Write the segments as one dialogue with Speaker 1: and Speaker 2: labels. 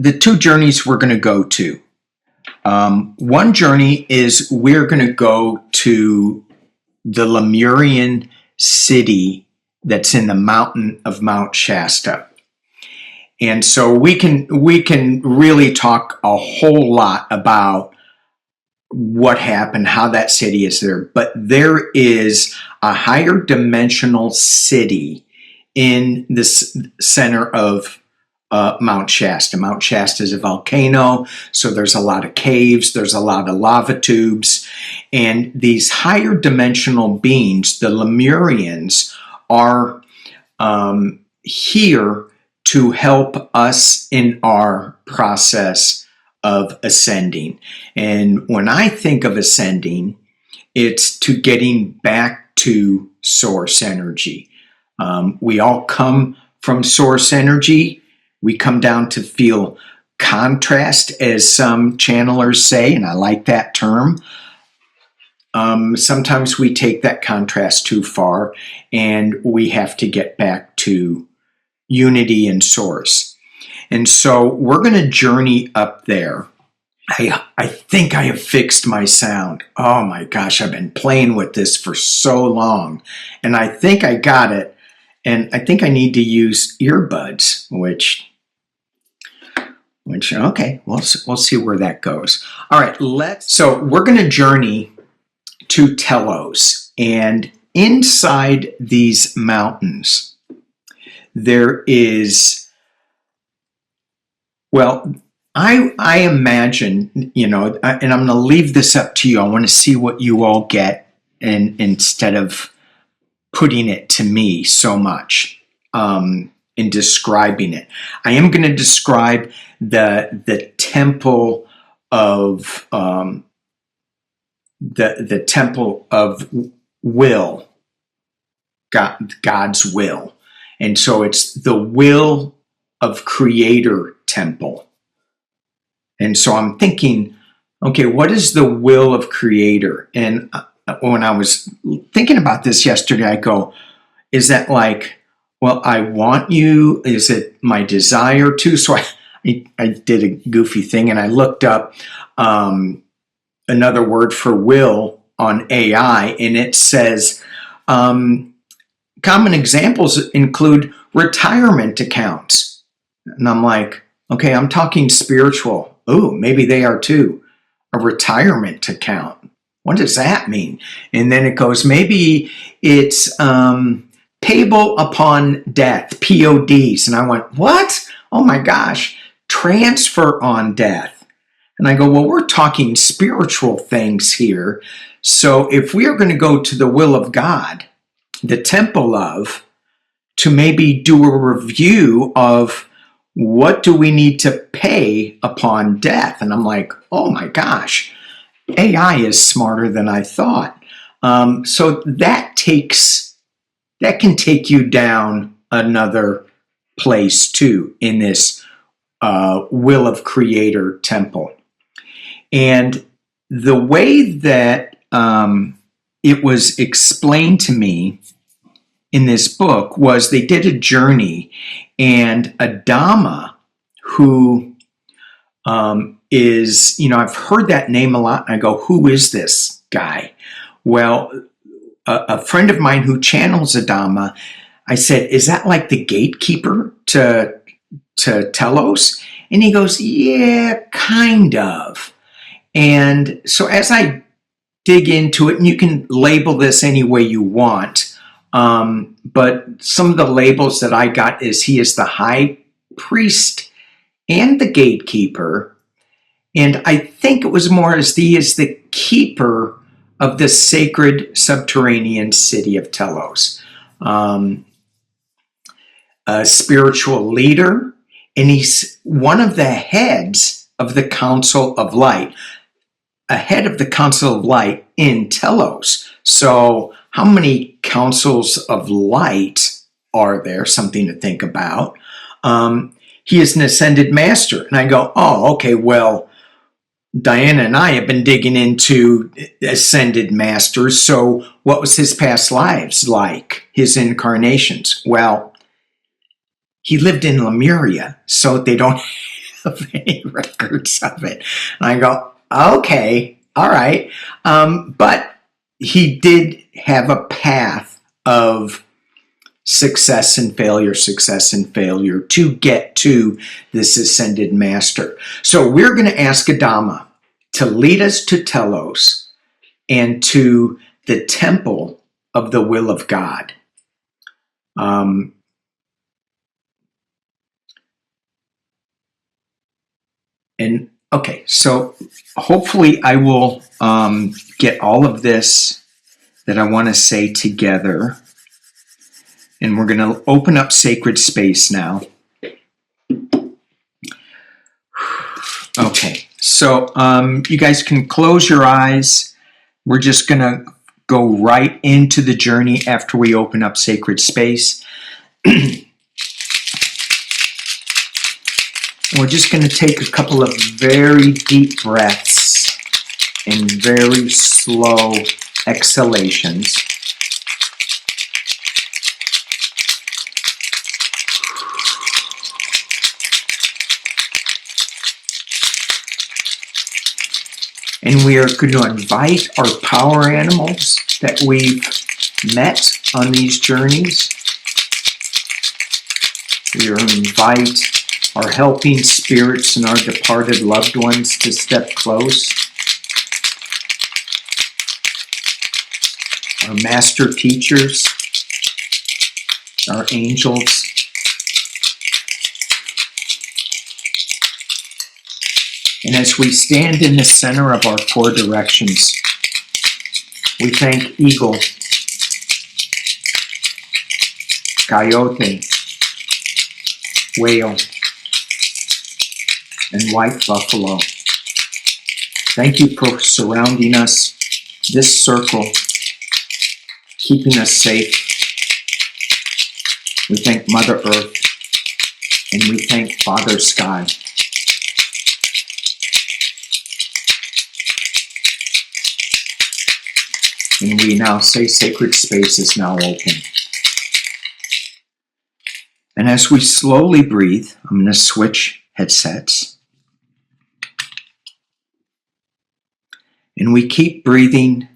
Speaker 1: the two journeys we're going to go to. One journey is we're going to go to the Lemurian city that's in the mountain of Mount Shasta. And so we can really talk a whole lot about what happened, how that city is there. But there is a higher dimensional city in the center of Mount Shasta. Mount Shasta is a volcano, so there's a lot of caves, there's a lot of lava tubes, and these higher dimensional beings, the Lemurians, are here to help us in our process of ascending. And when I think of ascending, it's to getting back to source energy. We all come from source energy. We come down to feel contrast, as some channelers say, and I like that term. Sometimes we take that contrast too far, and we have to get back to unity and source. And so we're going to journey up there. I think I have fixed my sound. Oh my gosh, I've been playing with this for so long, and I think I got it. And I think I need to use earbuds, which okay, we'll see where that goes. All right, so we're going to journey to Telos, and inside these mountains, there is, well, I imagine, and I'm going to leave this up to you. I want to see what you all get, and instead of putting it to me so much in describing it, I am going to describe the temple of the temple of will, God's will, and so it's the will of Creator temple. And so I'm thinking, okay, what is the will of Creator? And when I was thinking about this yesterday, I go, is that like, well, I want you, is it my desire to? So I did a goofy thing, and I looked up another word for will on AI, and it says common examples include retirement accounts. And I'm like, okay, I'm talking spiritual. Oh, maybe they are too. A retirement account. What does that mean? And then it goes, maybe it's payable upon death, PODs. And I went, what? Oh my gosh, transfer on death. And I go, well, we're talking spiritual things here. So if we are going to go to the will of God, the temple of, to maybe do a review of what do we need to pay upon death? And I'm like, oh my gosh, AI is smarter than I thought. So that can take you down another place too in this will of Creator temple. And the way that it was explained to me in this book was they did a journey, and Adama, who is, I've heard that name a lot, and I go, who is this guy? Well, a friend of mine who channels Adama, I said, is that like the gatekeeper to Telos? And he goes, yeah, kind of. And so as I dig into it, and you can label this any way you want, but some of the labels that I got is he is the high priest and the gatekeeper. And I think it was more as he is the keeper of the sacred subterranean city of Telos. A spiritual leader, and he's one of the heads of the Council of Light, a head of the Council of Light in Telos. So how many councils of light are there? Something to think about. He is an ascended master. And I go, oh, okay, well, Diana and I have been digging into ascended masters. So what was his past lives like, his incarnations? Well, he lived in Lemuria, so they don't of any records of it. And I go, okay, all right. But he did have a path of success and failure to get to this ascended master. So we're going to ask Adama to lead us to Telos and to the temple of the will of God. And okay, so hopefully I will get all of this that I want to say together. And we're going to open up sacred space now. Okay, so you guys can close your eyes. We're just going to go right into the journey after we open up sacred space. We're just going to take a couple of very deep breaths and very slow exhalations. And we are going to invite our power animals that we've met on these journeys. We are going to invite our helping spirits and our departed loved ones to step close. Our master teachers, our angels. And as we stand in the center of our four directions, we thank Eagle, Coyote, Whale, and White Buffalo. Thank you for surrounding us, this circle, keeping us safe. We thank Mother Earth, and we thank Father Sky. And we now say sacred space is now open. And as we slowly breathe, I'm going to switch headsets. And we keep breathing.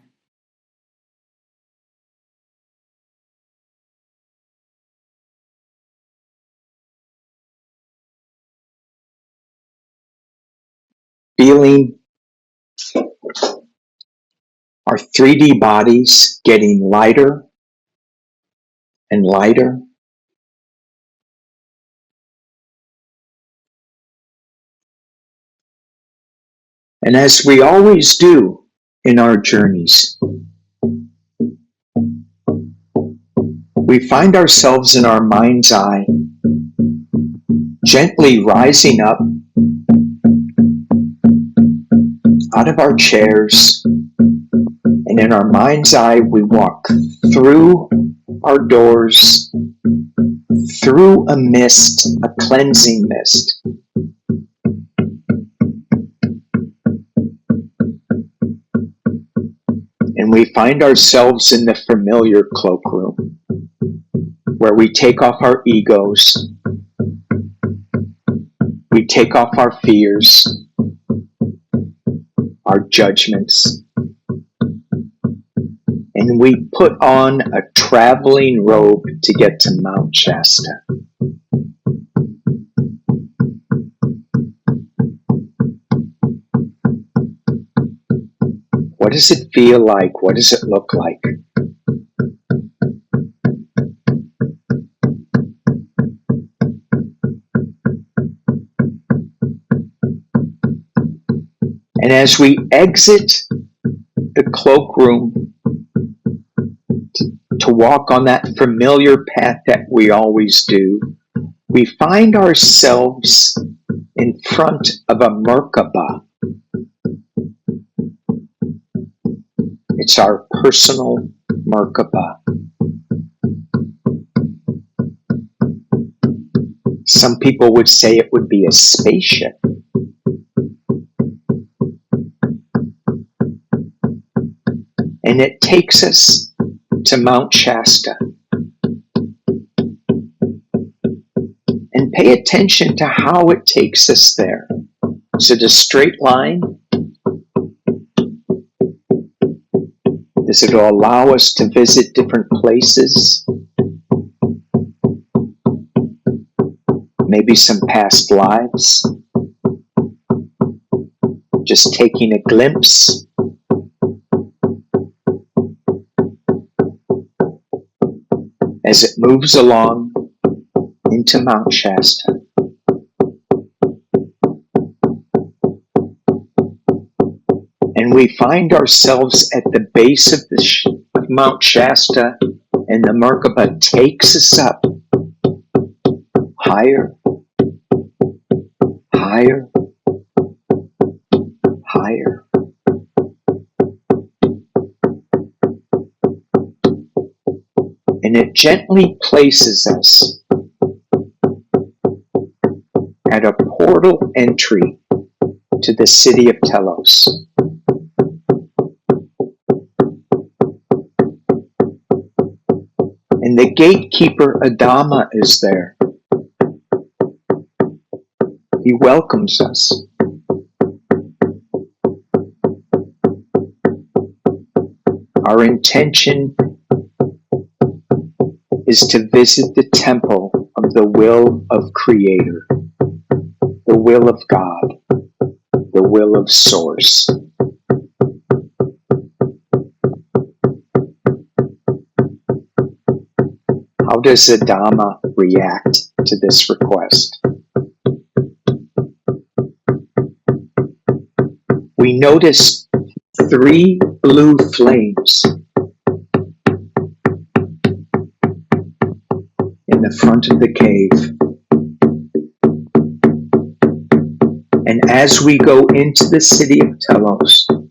Speaker 1: Feeling our 3D bodies getting lighter and lighter. And as we always do in our journeys, we find ourselves in our mind's eye, gently rising up out of our chairs, and in our mind's eye we walk through our doors, through a mist, a cleansing mist. And we find ourselves in the familiar cloakroom, where we take off our egos, we take off our fears, our judgments, and we put on a traveling robe to get to Mount Shasta. What does it feel like? What does it look like? And as we exit the cloakroom to walk on that familiar path that we always do, we find ourselves in front of a Merkaba. It's our personal Merkaba. Some people would say it would be a spaceship. And it takes us to Mount Shasta. And pay attention to how it takes us there. Is it a straight line? Does it allow us to visit different places? Maybe some past lives? Just taking a glimpse? As it moves along into Mount Shasta. And we find ourselves at the base of Mount Shasta, and the Merkaba takes us up higher, higher, higher. And it gently places us at a portal entry to the city of Telos. And the gatekeeper Adama is there. He welcomes us. Our intention is to visit the temple of the will of Creator, the will of God, the will of Source. How does Adama react to this request? We notice 3 blue flames in the front of the cave. And as we go into the city of Telos, to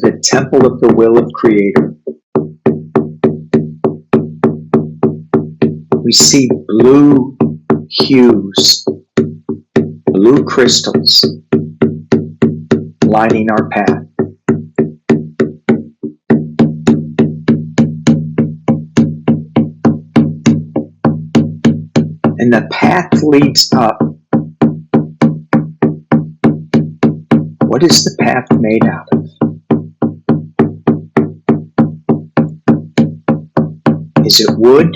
Speaker 1: the temple of the will of Creator, we see blue hues, blue crystals lining our path. And the path leads up. What is the path made out of? Is it wood?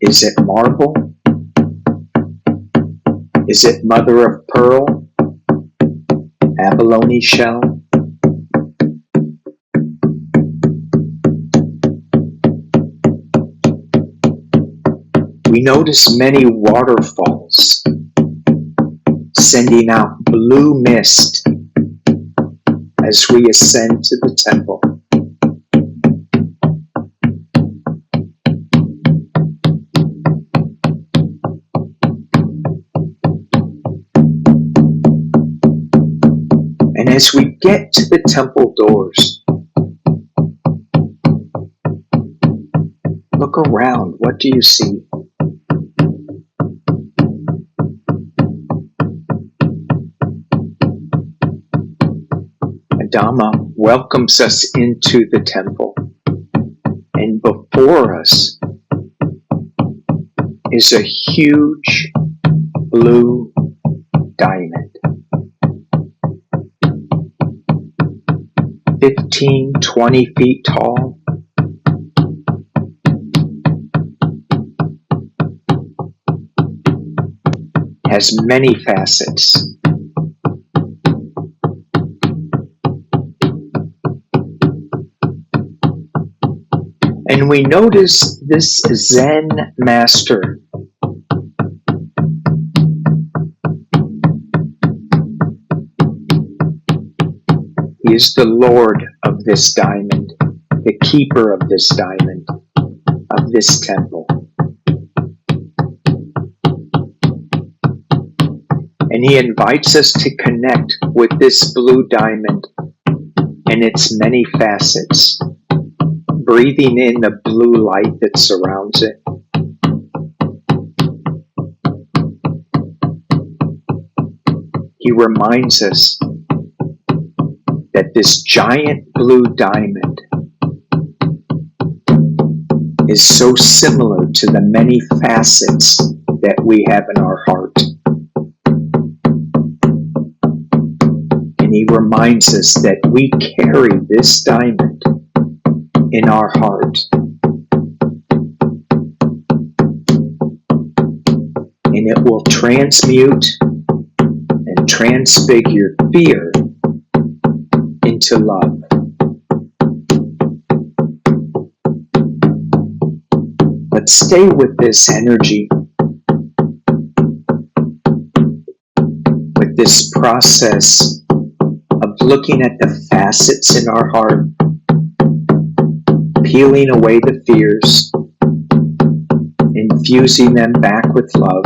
Speaker 1: Is it marble? Is it mother of pearl? Abalone shell? We notice many waterfalls sending out blue mist as we ascend to the temple. And as we get to the temple doors, look around. What do you see? Adama welcomes us into the temple, and before us is a huge blue diamond, 15, 20 feet tall. Has many facets. And we notice this Zen master he is the lord of this diamond, the keeper of this diamond, of this temple. And he invites us to connect with this blue diamond and its many facets, breathing in the blue light that surrounds it. He reminds us that this giant blue diamond is so similar to the many facets that we have in our heart. And he reminds us that we carry this diamond in our heart. And it will transmute and transfigure fear into love. But stay with this energy, with this process of looking at the facets in our heart, peeling away the fears, infusing them back with love.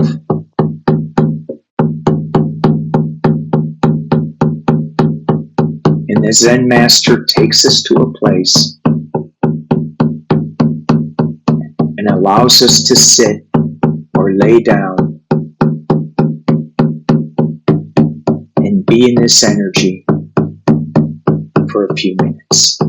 Speaker 1: And the Zen Master takes us to a place and allows us to sit or lay down and be in this energy for a few minutes.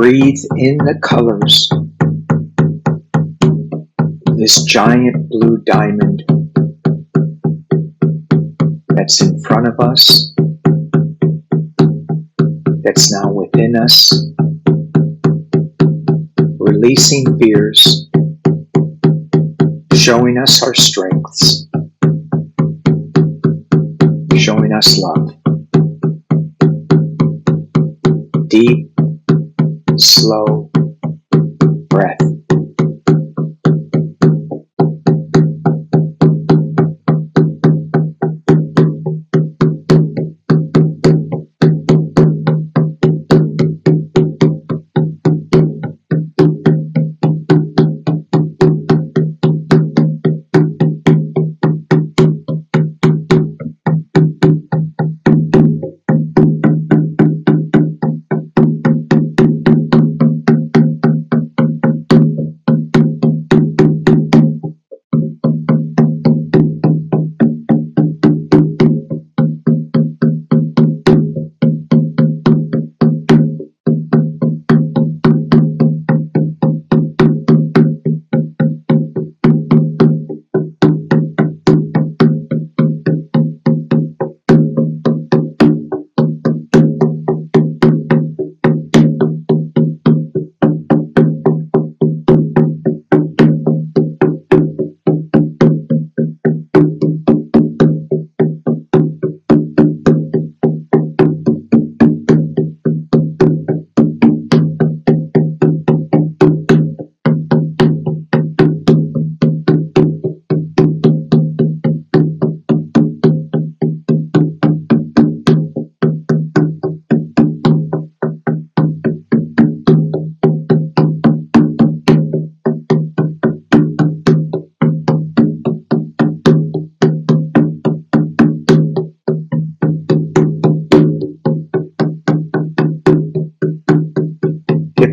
Speaker 1: Breathe in the colors of this giant blue diamond that's in front of us, that's now within us, releasing fears, showing us our strengths, showing us love. Deep, slow breath.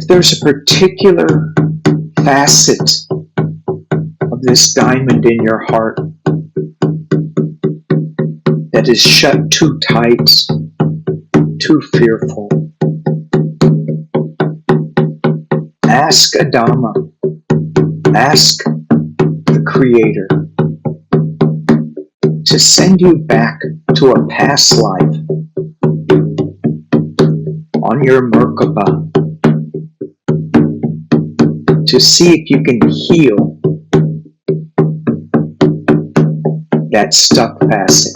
Speaker 1: there's a particular facet of this diamond in your heart that is shut too tight, too fearful, ask Adama, ask the Creator to send you back to a past life on your Merkaba to see if you can heal that stuck facet.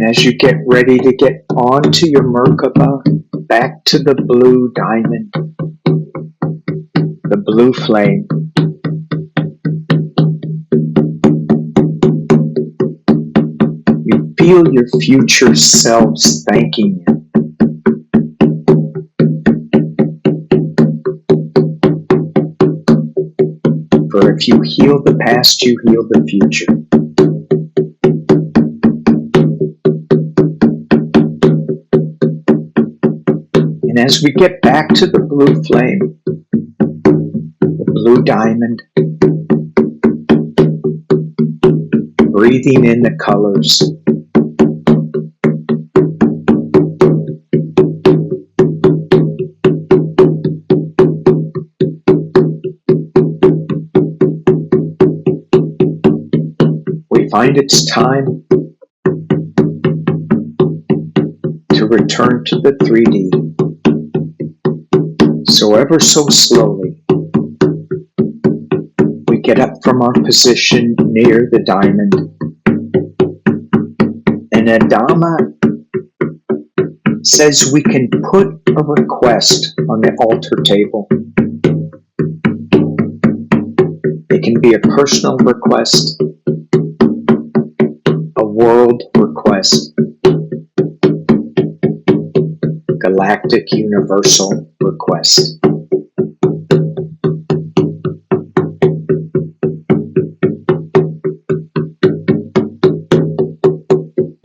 Speaker 1: As you get ready to get onto your Merkaba, back to the blue diamond, the blue flame, you feel your future selves thanking you. For if you heal the past, you heal the future. And as we get back to the blue flame, the blue diamond, breathing in the colors, we find it's time to return to the 3D. So ever so slowly, we get up from our position near the diamond, and Adama says we can put a request on the altar table. It can be a personal request, a world request, galactic universal request.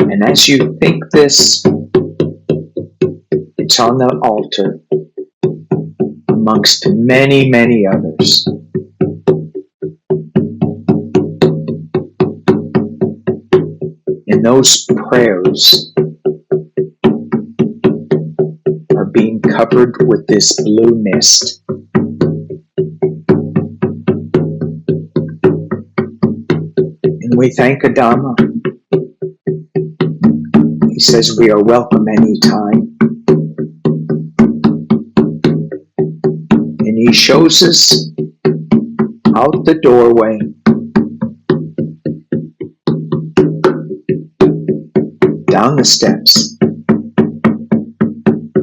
Speaker 1: And as you think this, it's on the altar amongst many, many others. And those prayers are being covered with this blue mist. And we thank Adama. He says we are welcome anytime. And he shows us out the doorway down the steps,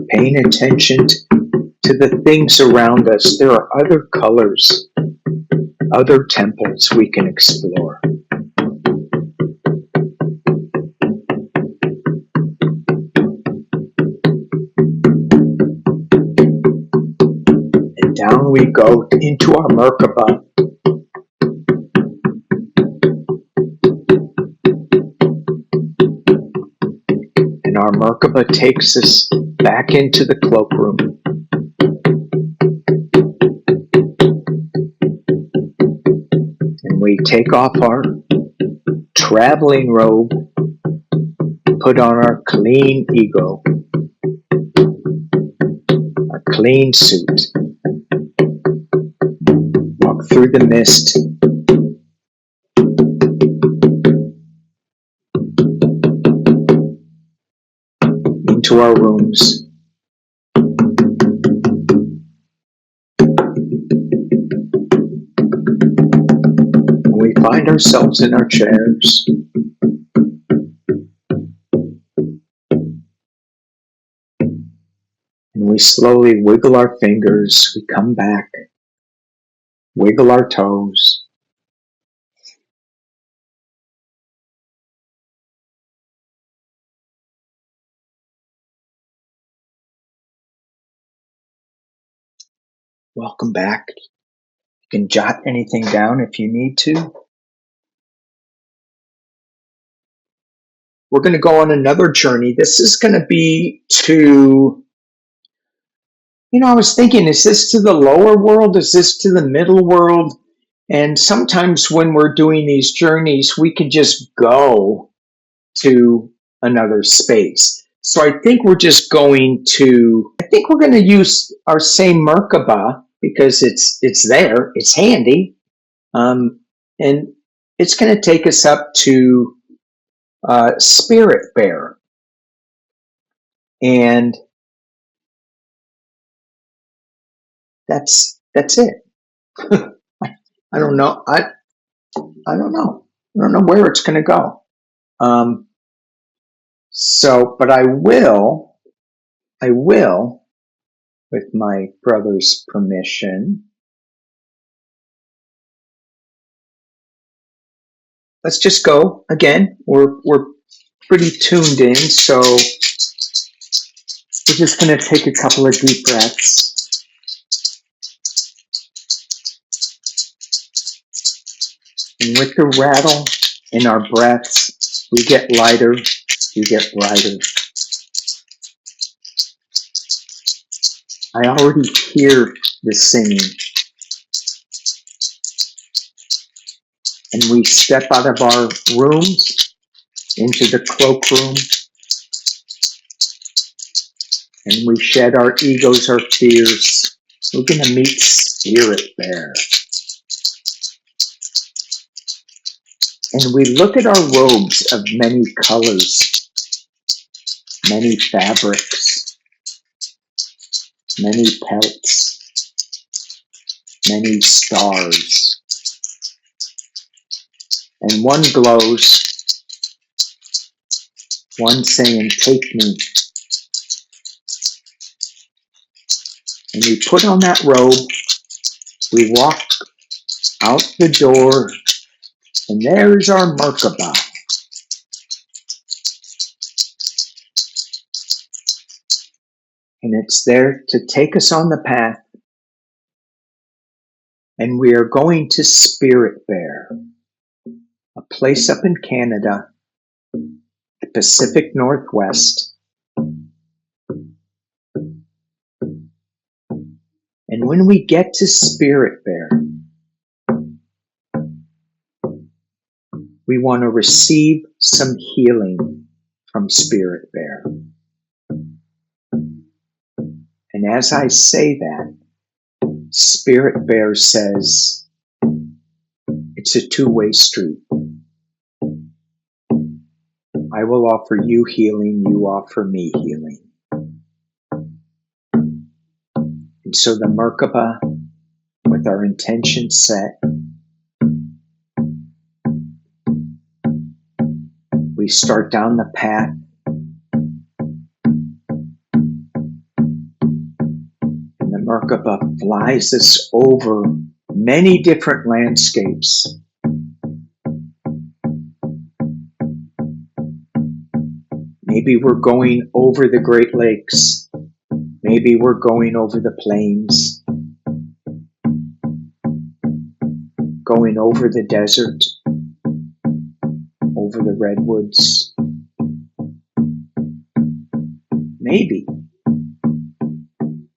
Speaker 1: paying attention to the things around us. There are other colors, other temples we can explore. And down we go into our Merkaba. And our Merkaba takes us back into the cloakroom. And we take off our traveling robe put on our clean ego, our clean suit, walk through the mist, into our rooms. We find ourselves in our chairs. And we slowly wiggle our fingers. We come back, wiggle our toes. Welcome back. You can jot anything down if you need to. We're going to go on another journey. This is going to be to, I was thinking, is this to the lower world? Is this to the middle world? And sometimes when we're doing these journeys, we can just go to another space. So I think we're going to use our same Merkaba because it's there, it's handy. And it's going to take us up to Spirit Bear. And that's it. I don't know. I don't know. I don't know where it's going to go. But I will, with my brother's permission, let's just go again. We're pretty tuned in, so we're just going to take a couple of deep breaths. And with the rattle in our breaths, we get lighter, we get brighter. I already hear the singing. And we step out of our rooms into the cloakroom. And we shed our egos, our fears. We're going to meet Spirit Bear. And we look at our robes of many colors, many fabrics, many pelts, many stars. And one glows, one saying, "Take me." And we put on that robe, we walk out the door, and there's our Merkaba. And it's there to take us on the path. And we are going to Spirit Bear, a place up in Canada, the Pacific Northwest. And when we get to Spirit Bear, we want to receive some healing from Spirit Bear. And as I say that, Spirit Bear says, it's a two-way street. I will offer you healing, you offer me healing. And so the Merkaba, with our intention set, we start down the path. And the Merkaba flies us over many different landscapes. Maybe we're going over the Great Lakes. Maybe we're going over the plains. Going over the desert. Over the redwoods. Maybe,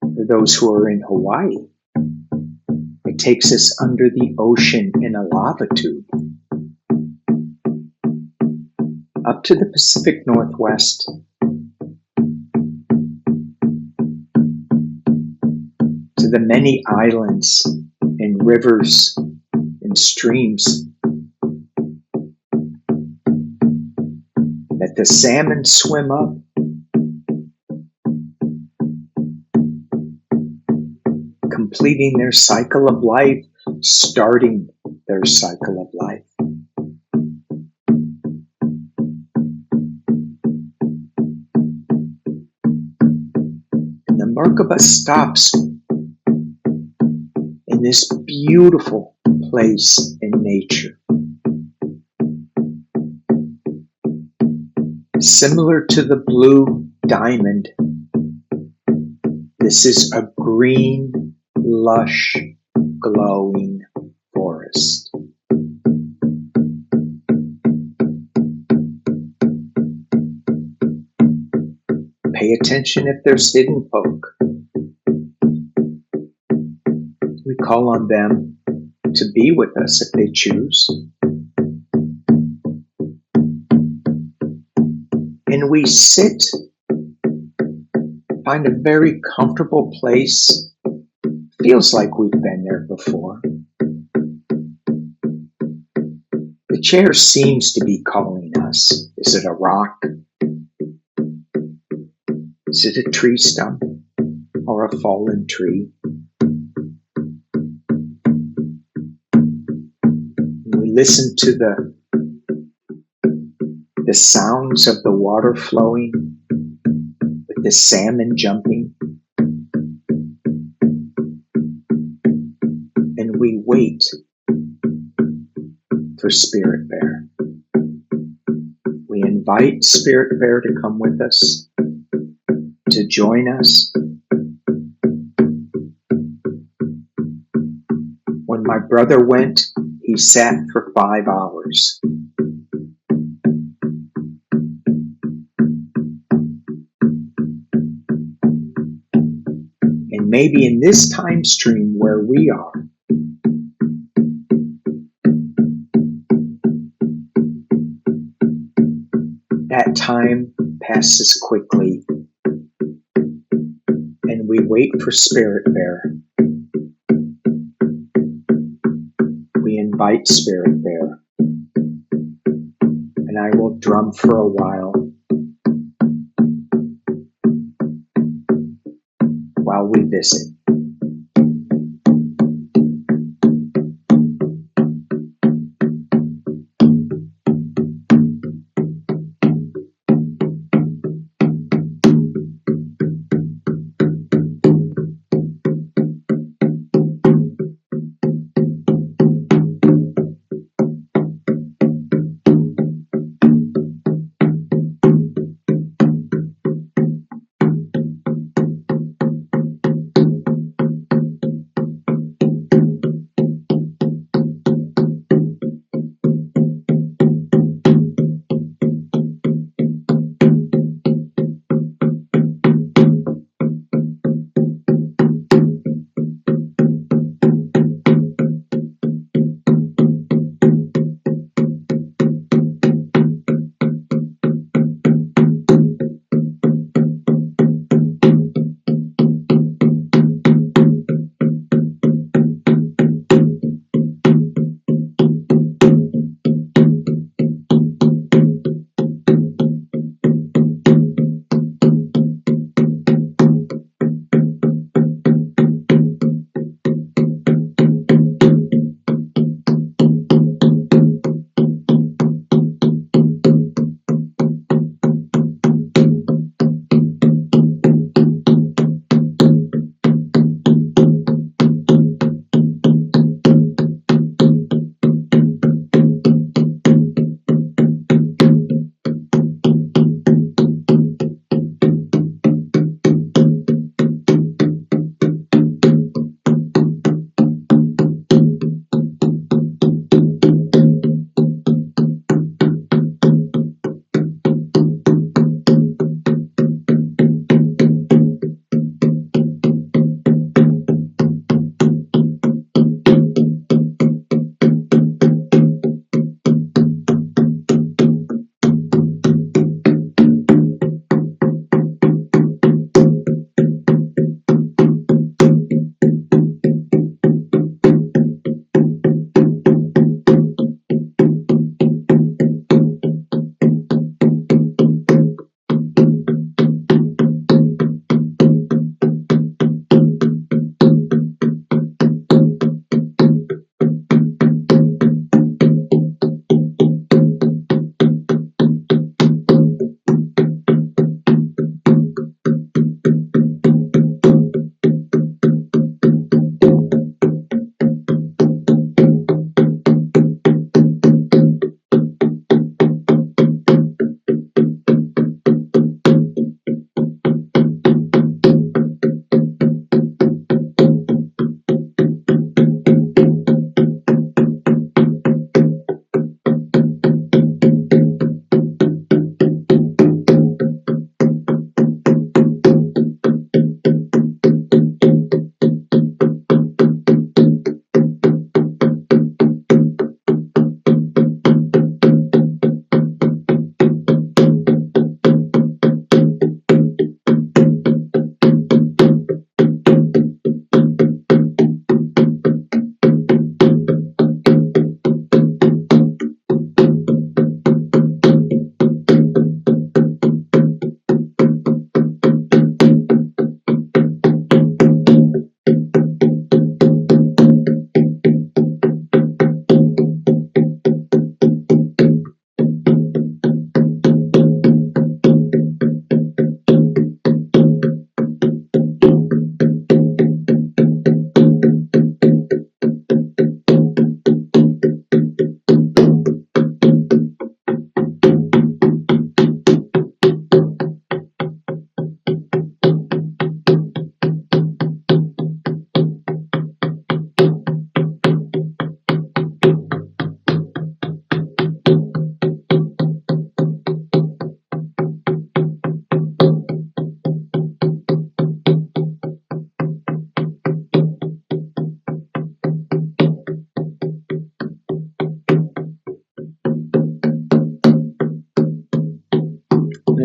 Speaker 1: for those who are in Hawaii, it takes us under the ocean in a lava tube. up to the Pacific Northwest, to the many islands and rivers and streams that the salmon swim up, completing their cycle of life, starting their cycle of life. And the Merkaba stops in this beautiful place in nature. Similar to the blue diamond, this is a green, lush, glowing forest. Pay attention if there's hidden folk. We call on them to be with us if they choose. And we sit, find a very comfortable place. Feels like we've been there before. The chair seems to be calling us. Is it a rock? Is it a tree stump or a fallen tree? We listen to the sounds of the water flowing, with the salmon jumping. And we wait for Spirit Bear. We invite Spirit Bear to come with us, to join us. When my brother went, he sat for 5 hours. And maybe in this time stream where we are, that time passes quickly, and we wait for Spirit Bear. We invite Spirit Bear, and I will drum for a while we visit.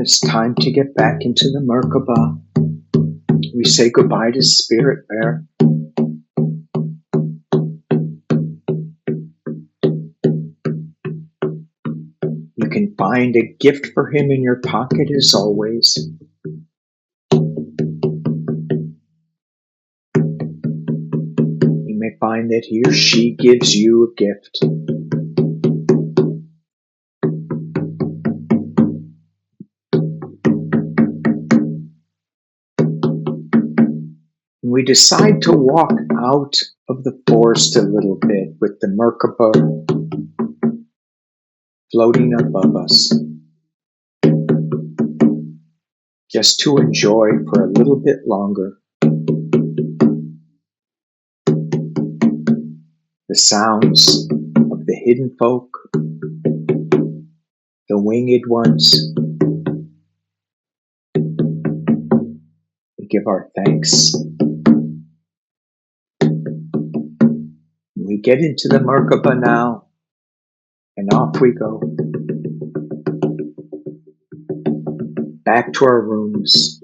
Speaker 1: it's time to get back into the Merkaba. We say goodbye to Spirit Bear. You can find a gift for him in your pocket as always. You may find that he or she gives you a gift. We decide to walk out of the forest a little bit with the Merkaba floating above us, just to enjoy for a little bit longer the sounds of the hidden folk, the winged ones. We give our thanks. We get into the Merkaba now, and off we go. Back to our rooms,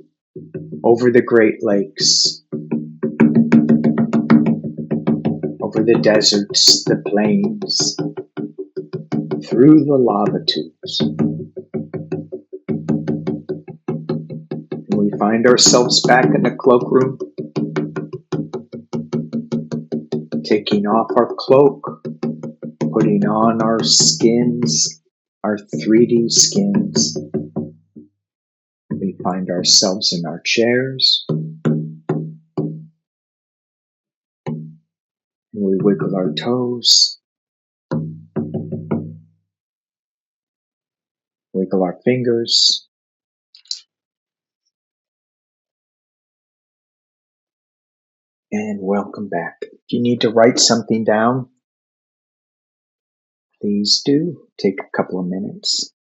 Speaker 1: over the Great Lakes, over the deserts, the plains, through the lava tubes. And we find ourselves back in the cloakroom, taking off our cloak, putting on our skins, our 3D skins. We find ourselves in our chairs. We wiggle our toes, wiggle our fingers, and welcome back. If you need to write something down, please do take a couple of minutes.